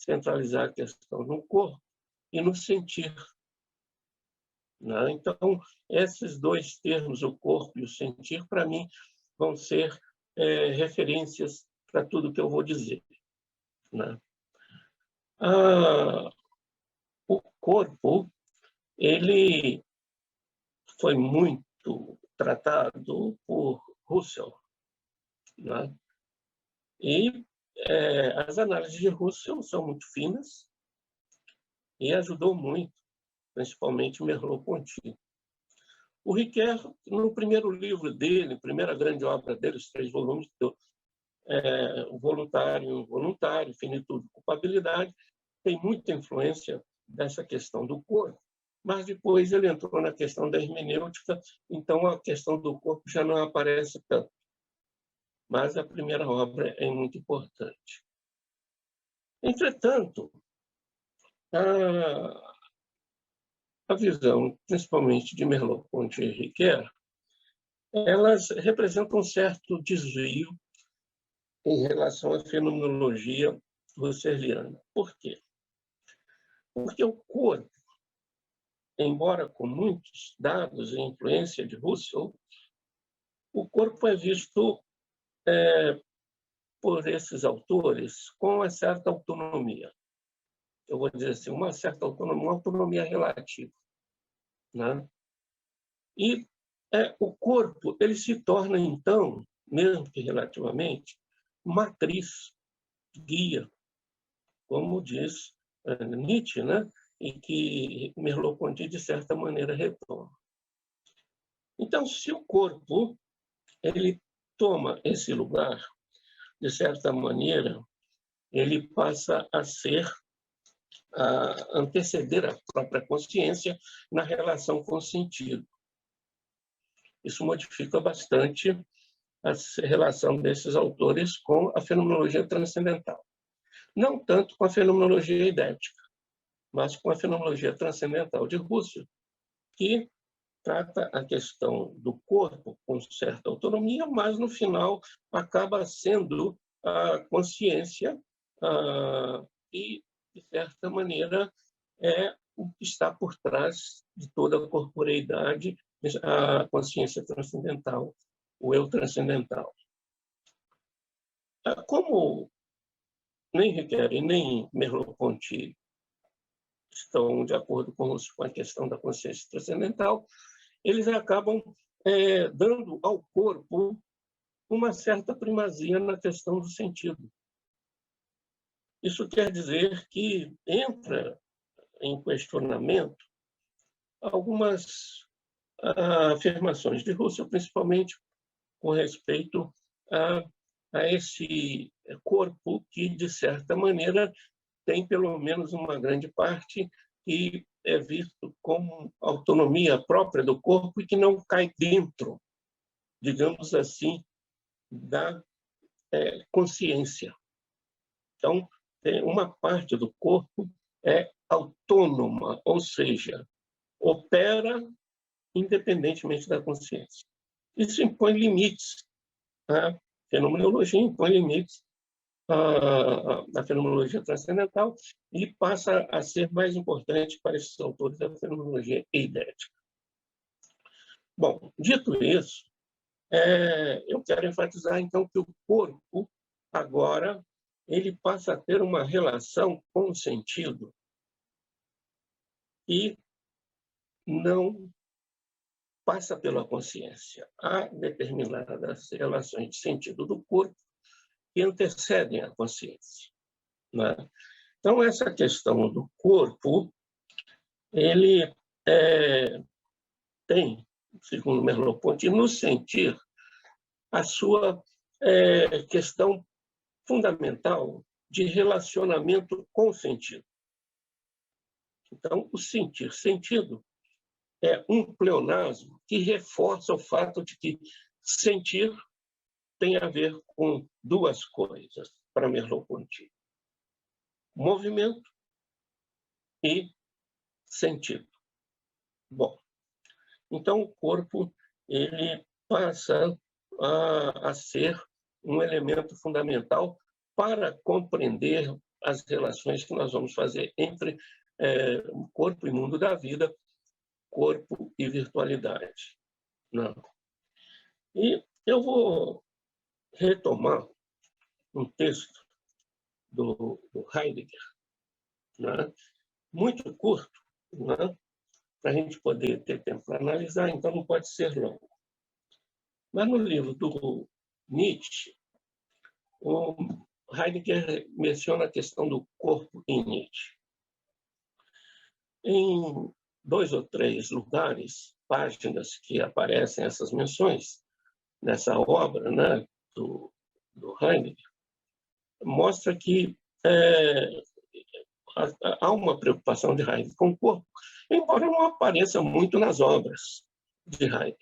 centralizar a questão no corpo e no sentir, né? Então, esses dois termos, o corpo e o sentir, para mim, vão ser referências para tudo que eu vou dizer, né? O corpo, ele foi muito tratado por Russell, né? E as análises de Russell são muito finas e ajudou muito, principalmente Merleau-Ponty. O Ricoeur, no primeiro livro dele, primeira grande obra dele, os 3 volumes, Voluntário, Involuntário, Finitude e Culpabilidade, tem muita influência dessa questão do corpo, mas depois ele entrou na questão da hermenêutica, então a questão do corpo já não aparece tanto. Mas a primeira obra é muito importante. Entretanto, a visão, principalmente de Merleau-Ponty e Ricoeur, elas representam um certo desvio em relação à fenomenologia russerliana. Por quê? Porque o corpo, embora com muitos dados e influência de Russell, o corpo é visto por esses autores com uma certa autonomia. Eu vou dizer assim, uma certa autonomia, uma autonomia relativa, né? E o corpo ele se torna, então, mesmo que relativamente, matriz, guia, como diz Nietzsche, né? E que Merleau-Ponty, de certa maneira, retoma. Então, se o corpo ele toma esse lugar, de certa maneira, ele passa a anteceder a própria consciência na relação com o sentido. Isso modifica bastante a relação desses autores com a fenomenologia transcendental. Não tanto com a fenomenologia idética, mas com a fenomenologia transcendental de Russell, que trata a questão do corpo com certa autonomia, mas, no final, acaba sendo a consciência e, de certa maneira, o que está por trás de toda a corporeidade, a consciência transcendental, o eu transcendental. Como nem Ricoeur e nem Merleau-Ponty estão de acordo com a questão da consciência transcendental, eles acabam dando ao corpo uma certa primazia na questão do sentido. Isso quer dizer que entra em questionamento algumas afirmações de Russell, principalmente com respeito a esse corpo que, de certa maneira, tem pelo menos uma grande parte que é visto como autonomia própria do corpo e que não cai dentro, digamos assim, da consciência. Então, uma parte do corpo é autônoma, ou seja, opera independentemente da consciência. Isso impõe limites. A fenomenologia impõe limites à fenomenologia transcendental e passa a ser mais importante para esses autores da fenomenologia eidética. Bom, dito isso, eu quero enfatizar, então, que o corpo, agora, ele passa a ter uma relação com o sentido e não passa pela consciência. Há determinadas relações de sentido do corpo que antecedem a consciência, né? Então, essa questão do corpo, ele tem, segundo Merleau-Ponty, no sentir a sua questão fundamental de relacionamento com o sentido. Então, o sentir, sentido, é um pleonasmo que reforça o fato de que sentir tem a ver com duas coisas para Merleau-Ponty: movimento e sentido. Bom, então o corpo ele passa a ser um elemento fundamental para compreender as relações que nós vamos fazer entre corpo e mundo da vida, corpo e virtualidade. Não. E eu vou retomar um texto do Heidegger, né? Muito curto, né? Para a gente poder ter tempo para analisar, então não pode ser longo. Mas no livro do Nietzsche, o Heidegger menciona a questão do corpo em Nietzsche. Em 2 ou 3 lugares, páginas que aparecem essas menções, nessa obra, né, do Heidegger, mostra que há uma preocupação de Heidegger com o corpo, embora não apareça muito nas obras de Heidegger.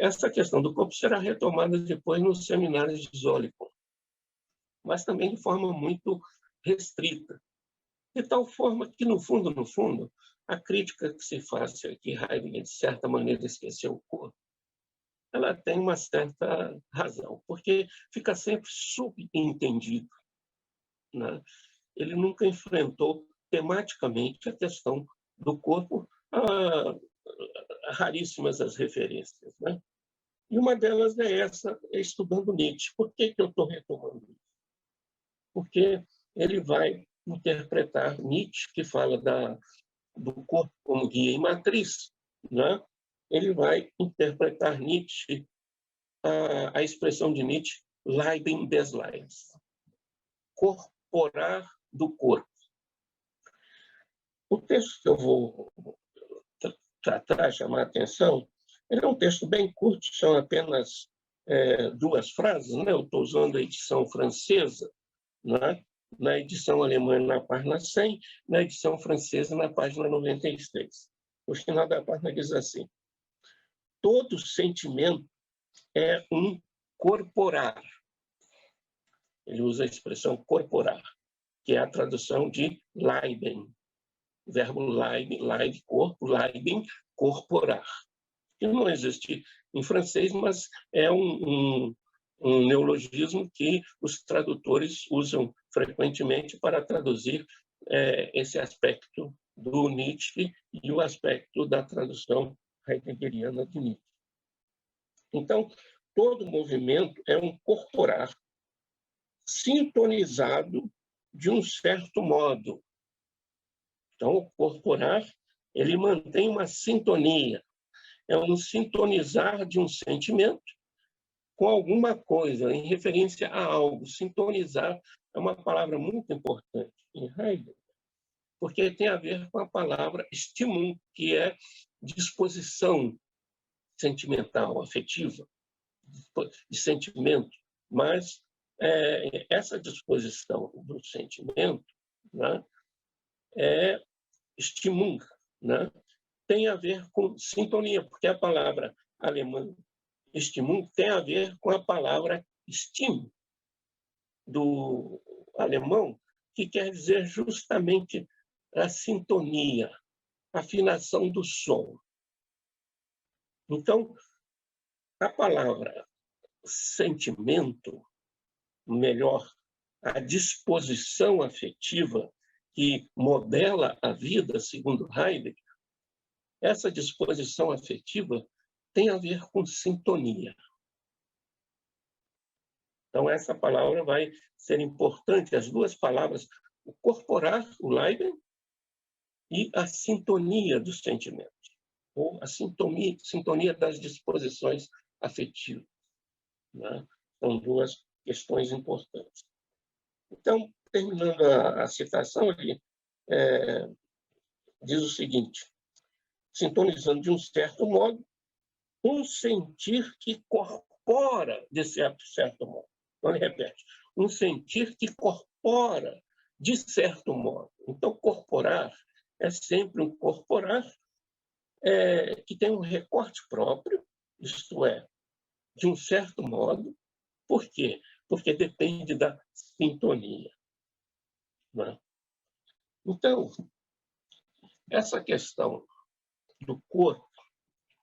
Essa questão do corpo será retomada depois nos seminários de Zolikon, mas também de forma muito restrita, de tal forma que, no fundo, a crítica que se faz aqui, Heidegger, de certa maneira, esqueceu o corpo, ela tem uma certa razão, porque fica sempre subentendido, né? Ele nunca enfrentou tematicamente a questão do corpo, raríssimas as referências, né? E uma delas é essa, estudando Nietzsche. Por que eu estou retomando isso? Porque ele vai interpretar Nietzsche, que fala do corpo como guia e matriz, né? Ele vai interpretar Nietzsche, a expressão de Nietzsche, Leiden des Leibes, corporar do corpo. O texto que eu vou tratar, chamar a atenção, ele é um texto bem curto, são apenas 2 frases, né? Eu estou usando a edição francesa, né? Na edição alemã na página 100, na edição francesa na página 96. O final da página diz assim: todo sentimento é um corporar. Ele usa a expressão corporar, que é a tradução de Leiden. O verbo Leiden, corpo, Leiden, corporar. Que não existe em francês, mas é um neologismo que os tradutores usam frequentemente para traduzir esse aspecto do Nietzsche e o aspecto da tradução heideggeriana de Nietzsche. Então, todo movimento é um corporar sintonizado de um certo modo. Então, o corporar, ele mantém uma sintonia, é um sintonizar de um sentimento com alguma coisa, em referência a algo. Sintonizar é uma palavra muito importante em Heidegger, porque tem a ver com a palavra Stimmung, que é disposição sentimental, afetiva, de sentimento. Mas essa disposição do sentimento, né, é Stimmung, né, tem a ver com sintonia, porque a palavra alemã Stimmung tem a ver com a palavra Stimm, do alemão, que quer dizer justamente a sintonia, a afinação do som. Então, a palavra sentimento, melhor, a disposição afetiva que modela a vida, segundo Heidegger, essa disposição afetiva tem a ver com sintonia. Então, essa palavra vai ser importante, as 2 palavras, o corporar, o Leiden, e a sintonia dos sentimentos, ou a sintonia das disposições afetivas, né? São 2 questões importantes. Então, terminando a citação, ele diz o seguinte: sintonizando de um certo modo, um sentir que corpora de certo modo. Então, ele repete, um sentir que corpora de certo modo. Então, corporar é sempre um corporar que tem um recorte próprio, isto é, de um certo modo. Por quê? Porque depende da sintonia, né? Então, essa questão do corpo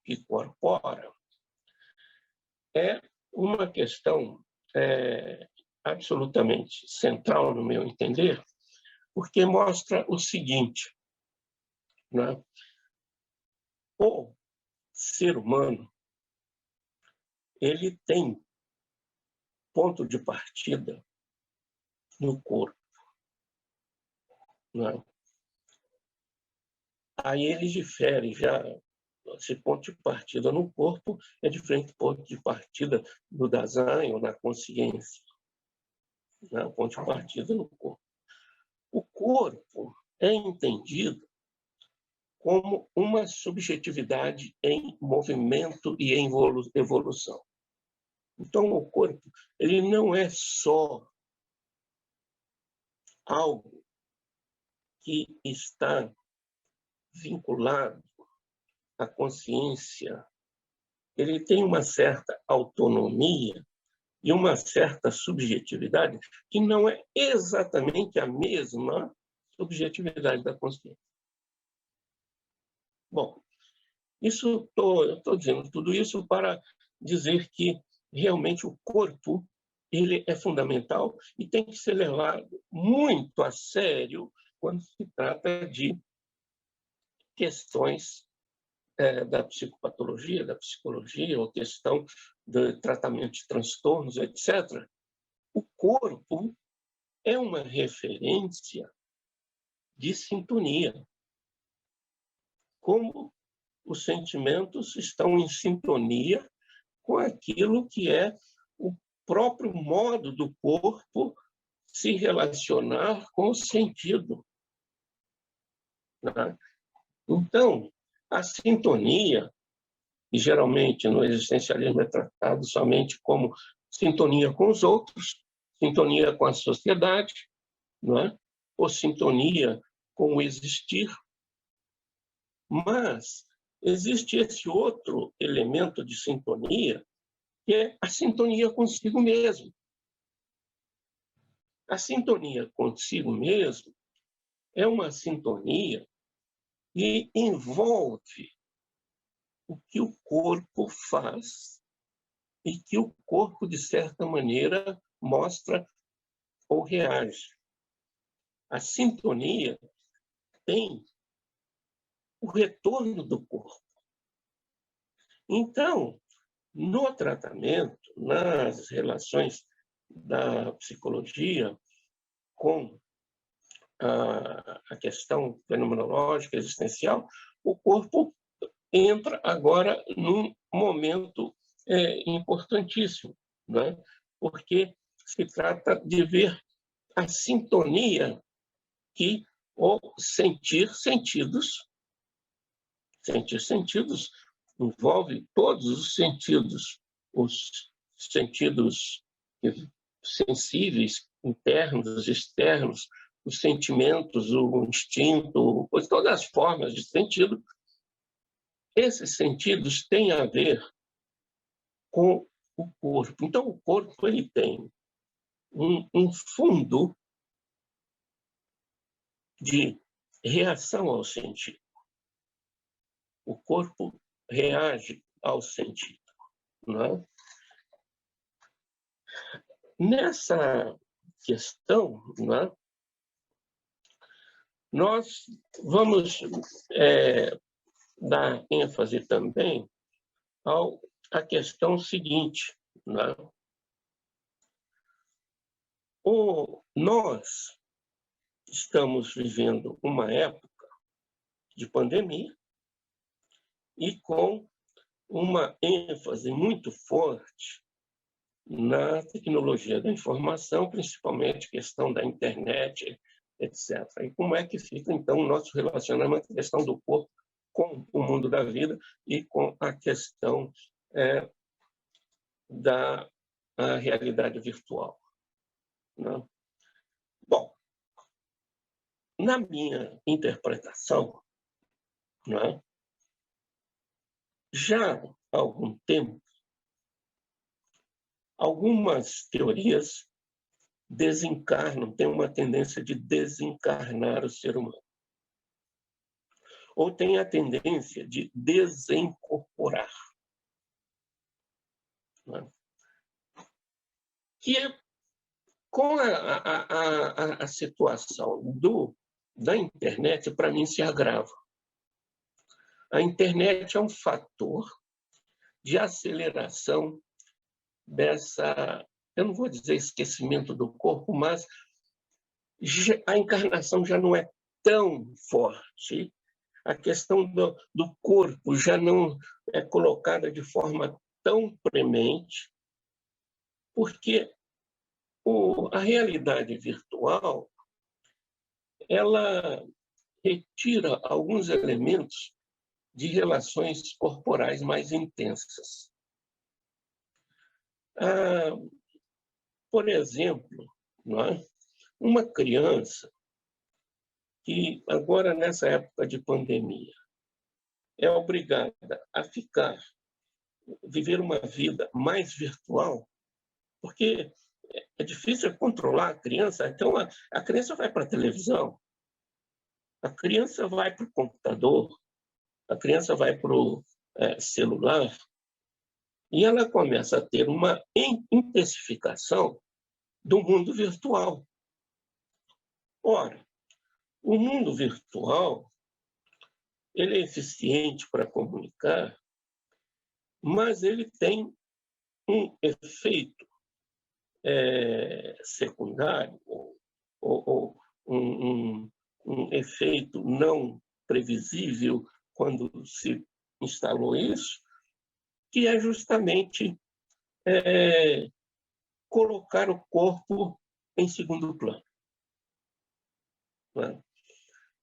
que corpora é uma questão absolutamente central, no meu entender, porque mostra o seguinte, né? O ser humano, ele tem ponto de partida no corpo, né? Aí ele difere já, esse ponto de partida no corpo é diferente do ponto de partida no Dasein ou na consciência, né? O ponto de partida no corpo. O corpo é entendido como uma subjetividade em movimento e em evolução. Então, o corpo ele não é só algo que está vinculado à consciência, ele tem uma certa autonomia e uma certa subjetividade que não é exatamente a mesma subjetividade da consciência. Bom, eu estou dizendo tudo isso para dizer que realmente o corpo ele é fundamental e tem que ser levado muito a sério quando se trata de questões da psicopatologia, da psicologia, ou questão do tratamento de transtornos, etc. O corpo é uma referência de sintonia. Como os sentimentos estão em sintonia com aquilo que é o próprio modo do corpo se relacionar com o sentido, né? Então, a sintonia, e geralmente no existencialismo é tratado somente como sintonia com os outros, sintonia com a sociedade, não é? Ou sintonia com o existir. Mas existe esse outro elemento de sintonia, que é a sintonia consigo mesmo. A sintonia consigo mesmo é uma sintonia que envolve o que o corpo faz e que o corpo, de certa maneira, mostra ou reage. A sintonia tem o retorno do corpo. Então, no tratamento, nas relações da psicologia com a questão fenomenológica existencial, o corpo entra agora num momento importantíssimo, né? Porque se trata de ver a sintonia que o sentir sentidos envolve todos os sentidos sensíveis, internos, externos, os sentimentos, o instinto, todas as formas de sentido. Esses sentidos têm a ver com o corpo. Então, o corpo ele tem um fundo de reação ao sentido. O corpo reage ao sentido, não é? Nessa questão, não é? Nós vamos dar ênfase também à questão seguinte, não é? Nós estamos vivendo uma época de pandemia e com uma ênfase muito forte na tecnologia da informação, principalmente questão da internet, etc. E como é que fica, então, o nosso relacionamento, a questão do corpo com o mundo da vida e com a questão da realidade virtual, né? Bom, na minha interpretação, né, já há algum tempo, algumas teorias têm uma tendência de desencarnar o ser humano. Ou têm a tendência de desincorporar, né? Que Com a situação da internet, para mim, se agrava. A internet é um fator de aceleração dessa, eu não vou dizer esquecimento do corpo, mas a encarnação já não é tão forte, a questão do corpo já não é colocada de forma tão premente, porque a realidade virtual ela retira alguns elementos de relações corporais mais intensas. Por exemplo, não é? Uma criança que agora, nessa época de pandemia, é obrigada a viver uma vida mais virtual, porque é difícil controlar a criança. Então, a criança vai para a televisão, a criança vai para o computador, a criança vai para o celular, e ela começa a ter uma intensificação do mundo virtual. Ora, o mundo virtual ele é eficiente para comunicar, mas ele tem um efeito secundário, ou um efeito não previsível quando se instalou isso, que é justamente colocar o corpo em segundo plano. Né?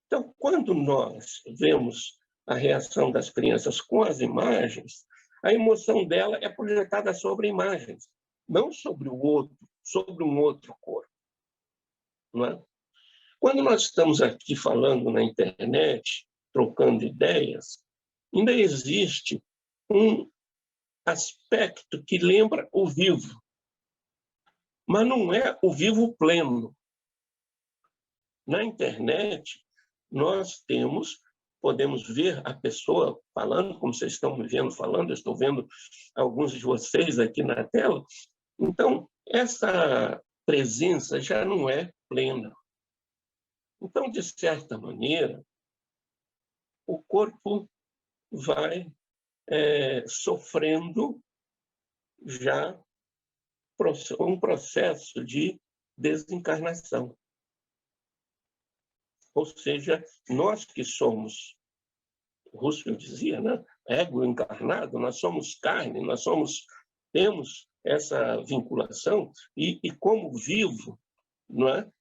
Então, quando nós vemos a reação das crianças com as imagens, a emoção dela é projetada sobre imagens, não sobre o outro, sobre um outro corpo. Não é? Quando nós estamos aqui falando na internet, trocando ideias, ainda existe um aspecto que lembra o vivo, mas não é o vivo pleno. Na internet, nós podemos ver a pessoa falando, como vocês estão me vendo falando, eu estou vendo alguns de vocês aqui na tela. Então, essa presença já não é plena. Então, de certa maneira, o corpo vai sofrendo já um processo de desencarnação. Ou seja, nós que somos, Husserl dizia, né? Ego encarnado, nós somos carne, temos essa vinculação, e como vivo, não é?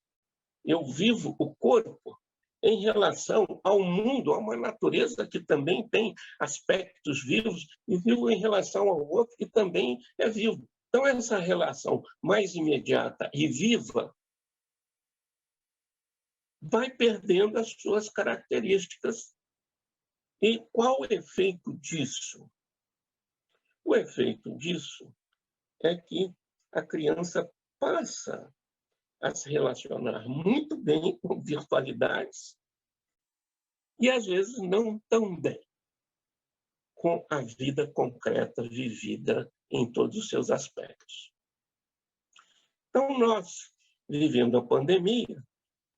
Eu vivo o corpo em relação ao mundo, a uma natureza que também tem aspectos vivos, e vivo em relação ao outro que também é vivo. Então, essa relação mais imediata e viva vai perdendo as suas características. E qual o efeito disso? O efeito disso é que a criança passa a se relacionar muito bem com virtualidades e, às vezes, não tão bem com a vida concreta vivida em todos os seus aspectos. Então, nós, vivendo a pandemia,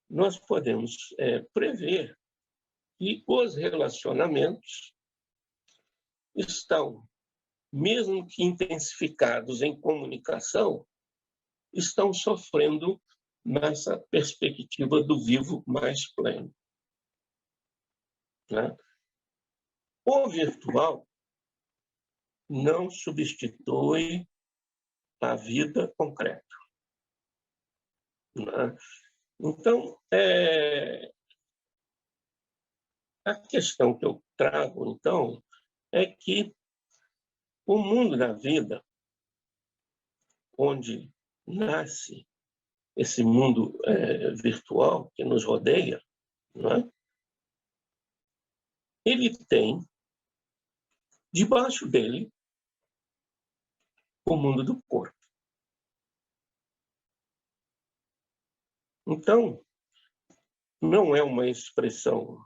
nós podemos prever que os relacionamentos estão, mesmo que intensificados em comunicação, estão sofrendo nessa perspectiva do vivo mais pleno. Né? O virtual não substitui a vida concreta. Né? Então, a questão que eu trago, então, é que o mundo da vida, onde nasce esse mundo virtual que nos rodeia, né? Ele tem, debaixo dele, o mundo do corpo. Então, não é uma expressão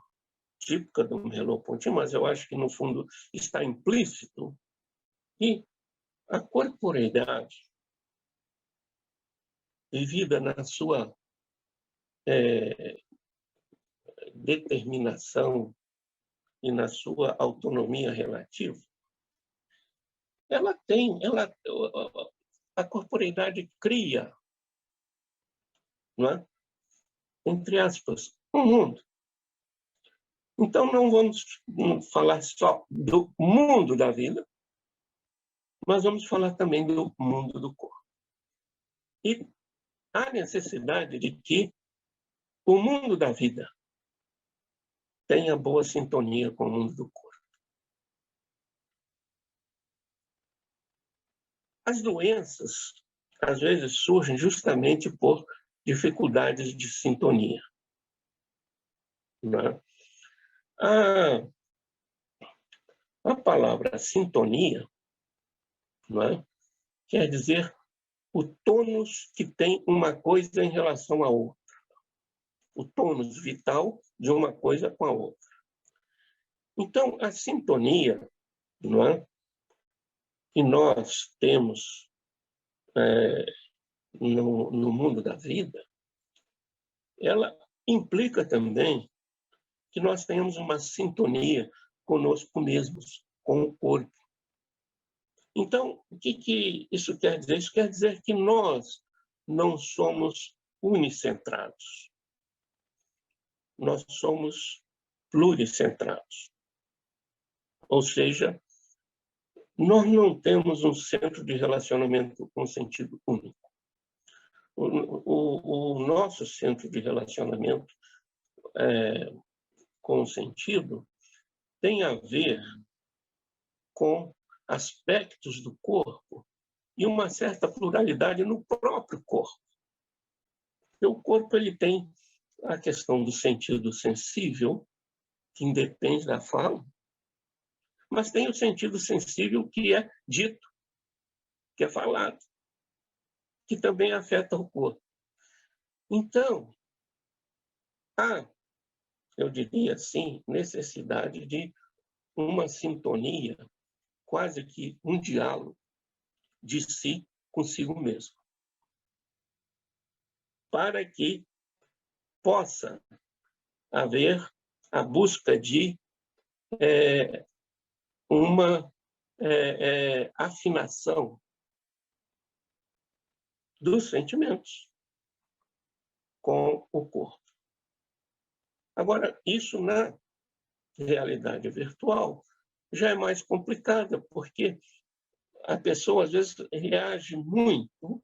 típica do Merleau-Ponty, mas eu acho que, no fundo, está implícito que a corporeidade vivida na sua determinação e na sua autonomia relativa, a corporeidade cria, não é? Entre aspas, um mundo. Então, não vamos falar só do mundo da vida, mas vamos falar também do mundo do corpo. E há necessidade de que o mundo da vida tenha boa sintonia com o mundo do corpo. As doenças, às vezes, surgem justamente por dificuldades de sintonia. Não é? A palavra sintonia, não é? Quer dizer o tônus que tem uma coisa em relação à outra. O tônus vital de uma coisa com a outra. Então, a sintonia, não é? Que nós temos no mundo da vida, ela implica também que nós tenhamos uma sintonia conosco mesmos, com o corpo. Então, o que isso quer dizer? Isso quer dizer que nós não somos unicentrados. Nós somos pluricentrados. Ou seja, nós não temos um centro de relacionamento com sentido único. O nosso centro de relacionamento com sentido tem a ver com aspectos do corpo e uma certa pluralidade no próprio corpo. Porque o corpo ele tem a questão do sentido sensível, que independe da fala, mas tem o sentido sensível que é dito, que é falado, que também afeta o corpo. Então, há, eu diria assim, necessidade de uma sintonia, quase que um diálogo de si consigo mesmo, para que possa haver a busca de uma afinação dos sentimentos com o corpo. Agora, isso na realidade virtual já é mais complicado, porque a pessoa, às vezes, reage muito,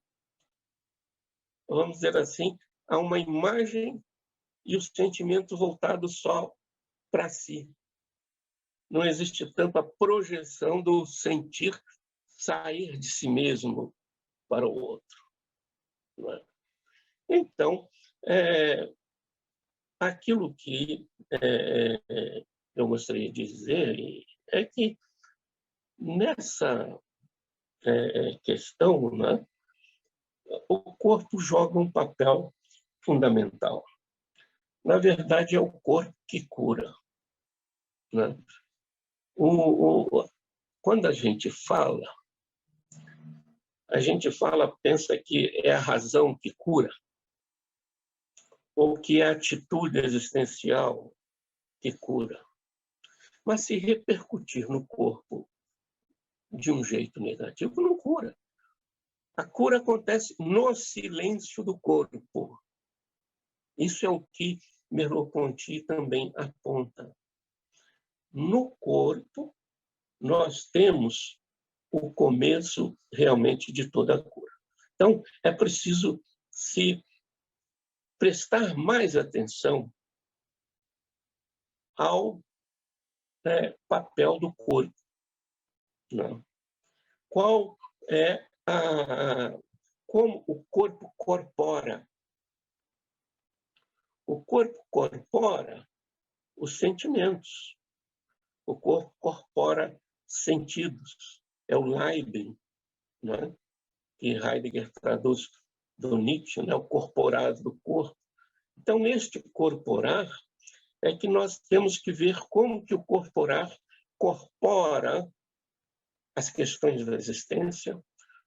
vamos dizer assim, a uma imagem e o sentimento voltado só para si. Não existe tanta projeção do sentir sair de si mesmo para o outro. Não é? Então, aquilo que eu gostaria de dizer é que nessa questão, né, o corpo joga um papel fundamental. Na verdade, é o corpo que cura. Né? Quando a gente fala, pensa que é a razão que cura, ou que é a atitude existencial que cura. Mas se repercutir no corpo de um jeito negativo, não cura. A cura acontece no silêncio do corpo. Isso é o que Merleau-Ponty também aponta. No corpo, nós temos o começo realmente de toda a cura. Então, é preciso se prestar mais atenção ao papel do corpo. Né? Qual é como o corpo corpora? O corpo corpora os sentimentos. O corpo corpora sentidos. É o Leben, né? Que Heidegger traduz do Nietzsche, né? O corporado do corpo. Então, neste corporar, é que nós temos que ver como que o corporar corpora as questões da existência,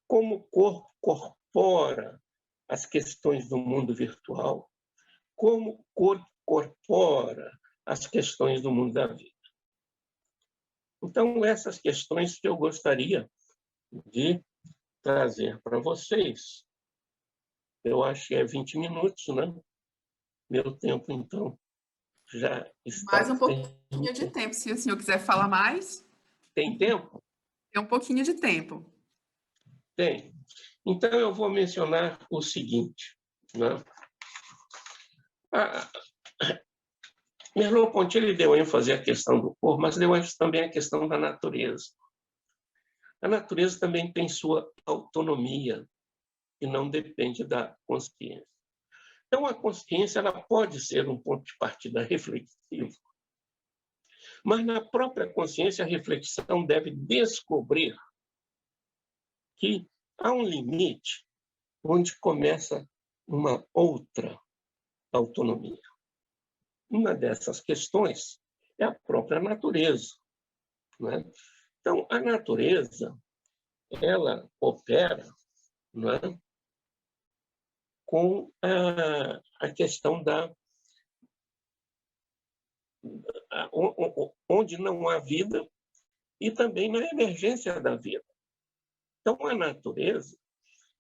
como o corpo corpora as questões do mundo virtual, como corpora as questões do mundo da vida. Então, essas questões que eu gostaria de trazer para vocês. Eu acho que é 20 minutos, né? Meu tempo, então, já Mais está... um pouquinho de tempo, se o senhor quiser falar mais. Tem tempo? Tem um pouquinho de tempo. Tem. Então, eu vou mencionar o seguinte, né? Merleau-Ponty ele deu ênfase à questão do corpo, mas deu ênfase também à questão da natureza. A natureza também tem sua autonomia e não depende da consciência. Então, a consciência ela pode ser um ponto de partida reflexivo, mas na própria consciência a reflexão deve descobrir que há um limite onde começa uma outra autonomia. Uma dessas questões é a própria natureza, né? Então, a natureza ela opera, né, com a questão onde não há vida e também na emergência da vida. Então, a natureza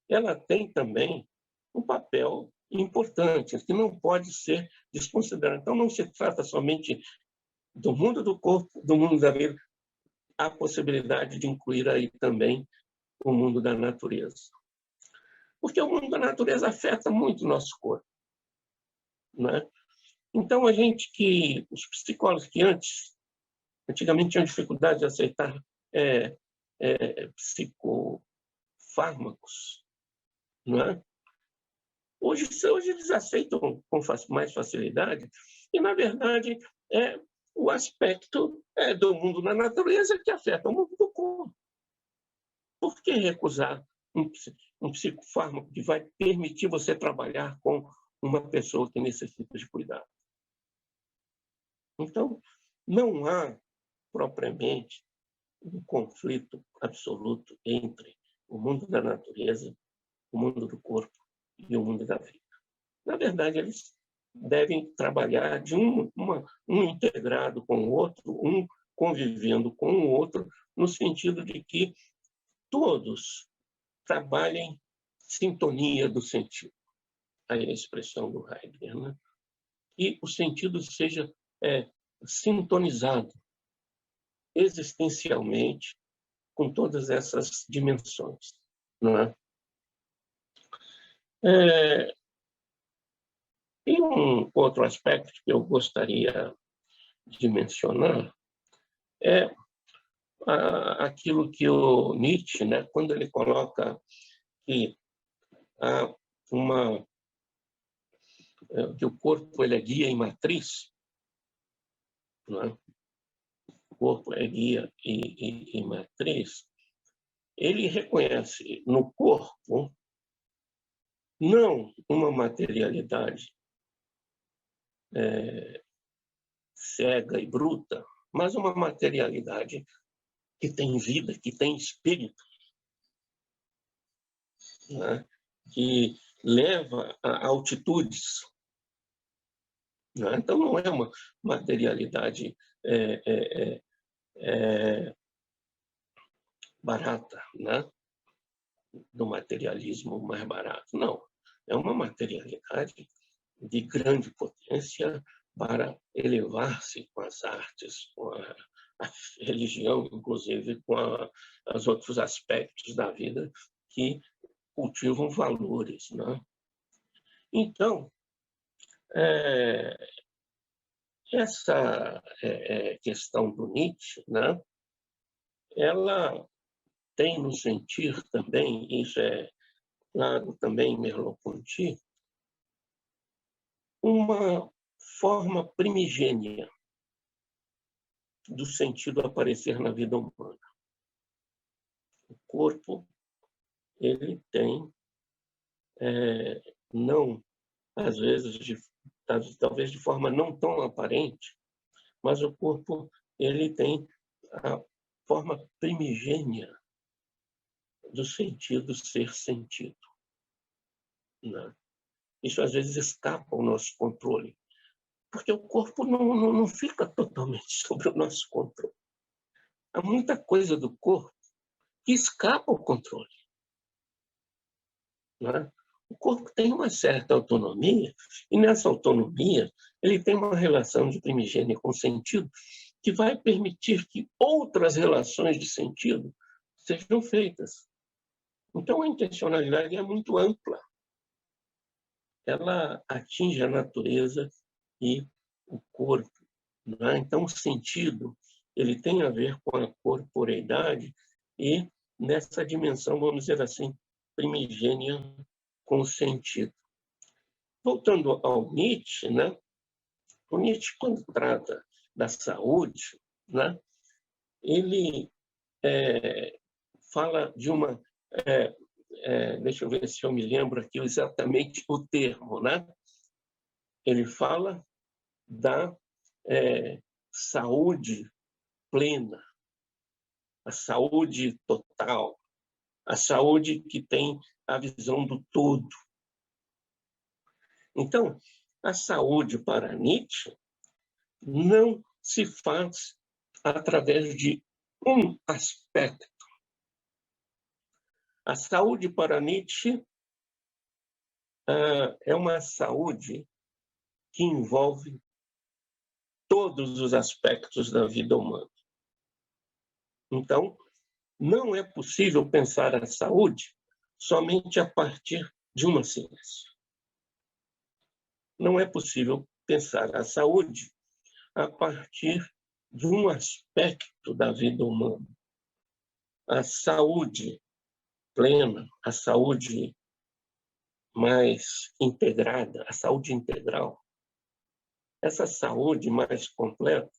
ela tem também um papel importante, que não pode ser desconsiderado. Então, não se trata somente do mundo do corpo, do mundo da vida, há possibilidade de incluir aí também o mundo da natureza. Porque o mundo da natureza afeta muito o nosso corpo, né? Então, os psicólogos que antigamente tinham dificuldade de aceitar psicofármacos, né? Hoje eles aceitam com mais facilidade, e, na verdade, é o aspecto do mundo da natureza que afeta o mundo do corpo. Por que recusar um psicofármaco que vai permitir você trabalhar com uma pessoa que necessita de cuidado? Então, não há propriamente um conflito absoluto entre o mundo da natureza, o mundo do corpo e o mundo da vida. Na verdade, eles devem trabalhar de um integrado com o outro, um convivendo com o outro, no sentido de que todos trabalhem sintonia do sentido. Aí a expressão do Heidegger, né? E o sentido seja sintonizado existencialmente com todas essas dimensões, não é? Tem um outro aspecto que eu gostaria de mencionar, é aquilo que o Nietzsche, né, quando ele coloca que há que o corpo ele é guia e matriz, não é? O corpo é guia e matriz, ele reconhece no corpo não uma materialidade cega e bruta, mas uma materialidade que tem vida, que tem espírito, né? Que leva a altitudes. Né? Então, não é uma materialidade barata, né? Do materialismo mais barato. Não, é uma materialidade de grande potência para elevar-se com as artes, com a religião, inclusive com os outros aspectos da vida que cultivam valores, né? Então, essa questão do Nietzsche, né? Ela tem no sentir também, isso é claro também em Merleau-Ponty, uma forma primigênia do sentido aparecer na vida humana. O corpo, ele tem, não, às vezes, talvez de forma não tão aparente, mas o corpo ele tem a forma primigênia do sentido ser sentido. né? Isso, às vezes, escapa ao nosso controle, porque o corpo não fica totalmente sob o nosso controle. Há muita coisa do corpo que escapa ao controle, né? O corpo tem uma certa autonomia, e nessa autonomia ele tem uma relação de primigênia com sentido que vai permitir que outras relações de sentido sejam feitas. Então, a intencionalidade é muito ampla. Ela atinge a natureza e o corpo, né? Então, o sentido ele tem a ver com a corporeidade e, nessa dimensão, vamos dizer assim, primigênia com sentido. Voltando ao Nietzsche, né? O Nietzsche, quando trata da saúde, né? Ele fala de uma... deixa eu ver se eu me lembro aqui exatamente o termo, né? Ele fala da saúde plena, a saúde total, a saúde que tem a visão do todo. Então, a saúde para Nietzsche não se faz através de um aspecto. A saúde para Nietzsche é uma saúde que envolve todos os aspectos da vida humana. Então, não é possível pensar a saúde somente a partir de uma ciência. Não é possível pensar a saúde a partir de um aspecto da vida humana. A saúde plena, a saúde mais integrada, a saúde integral, essa saúde mais completa,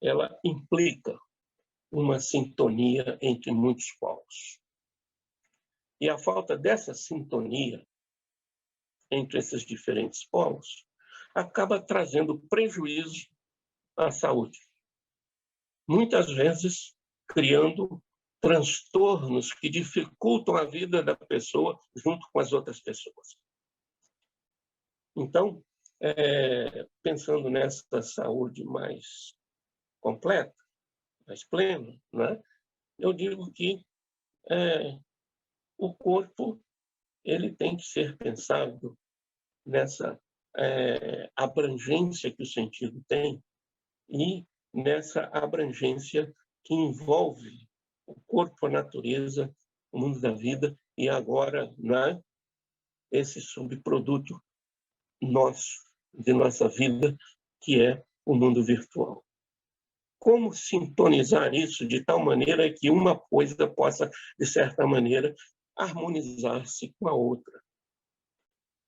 ela implica uma sintonia entre muitos povos. E a falta dessa sintonia entre esses diferentes polos acaba trazendo prejuízo à saúde. Muitas vezes criando transtornos que dificultam a vida da pessoa junto com as outras pessoas. Então, pensando nessa saúde mais completa, mais plena, né, eu digo que o corpo ele tem que ser pensado nessa abrangência que o sentido tem e nessa abrangência que envolve o corpo, a natureza, o mundo da vida e agora, né, esse subproduto nosso, de nossa vida, que é o mundo virtual. Como sintonizar isso de tal maneira que uma coisa possa, de certa maneira, harmonizar-se com a outra?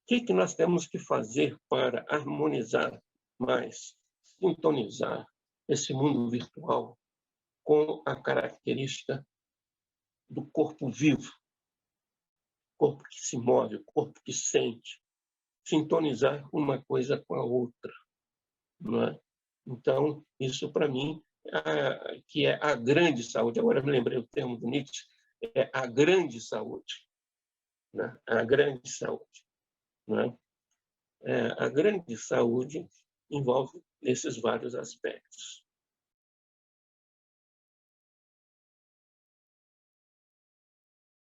O que nós temos que fazer para harmonizar mais, sintonizar esse mundo virtual com a característica do corpo vivo, corpo que se move, corpo que sente, sintonizar uma coisa com a outra, não é? Então, isso para mim, que é a grande saúde, agora me lembrei o termo do Nietzsche, é a grande saúde, né? A grande saúde, né? A grande saúde envolve esses vários aspectos.